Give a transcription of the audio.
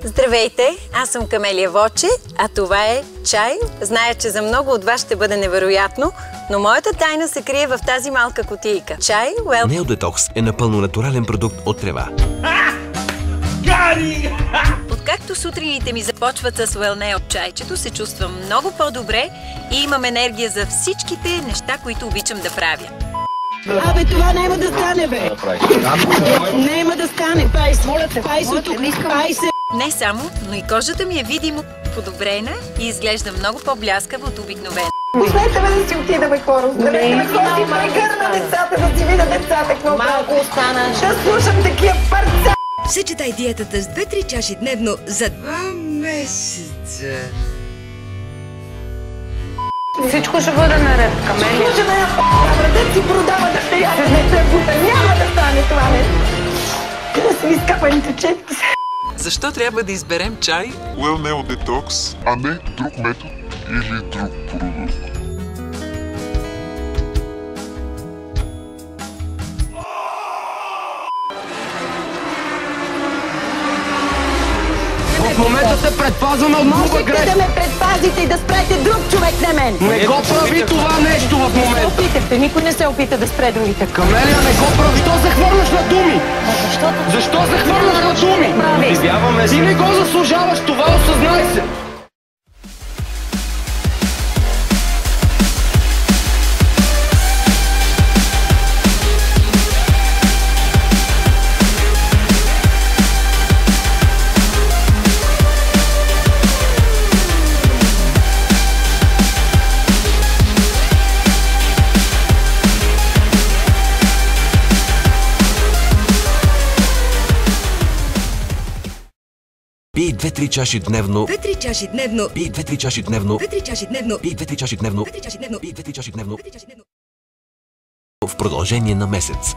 Здравейте, аз съм Камелия Воче, а това е чай. Зная, че за много от вас ще бъде невероятно, но моята тайна се крие в тази малка кутийка. Чай Неодетокс е напълно натурален продукт от трева. Откакто сутрините ми започват с Wellneo от чайчето, се чувствам много по-добре и имам енергия за всичките неща, които обичам да правя. Абе, това няма да стане, бе! Няма да стане! Моля те, пайс от тук! Не само, но и кожата ми е видимо подобрена и изглежда много по-бляскава от обикновено. Пуснете ме да си отида, бе, хора. Оставете ме, хора, си прегърна децата, да си видя децата, какво Малко остана. ще слушам такива парца. Съчетай диетата с 2-3 чаши дневно за 2 месеца. Всичко ще бъде наред, Камелия. Ще ме да си продава дъщерята с дете бута. Няма да стане това нещо. Да си изкапаните четки. Защо трябва да изберем чай? Wellneo Detox, а не друг метод или друг продукт. В момента се предпазваме от друга грешка. Можете да ме предпазите и да спрете друг човек на мен. Не го прави това нещо в момента. Опитахте, никой не се опита да спре другите. Камелия, не го прави. Защо се хвърляш на думи? Защо се хвърляш на думи? Ти не го заслужаваш, това осъзнай се. Пий 2-3 чаши дневно. 2-3 чаши дневно. Пий 2-3 чаши дневно. 2-3 чаши дневно. Пий 2-3 чаши дневно. 2-3 чаши дневно. Пий 2-3 чаши дневно. 2-3 чаши дневно. В продължение на месец.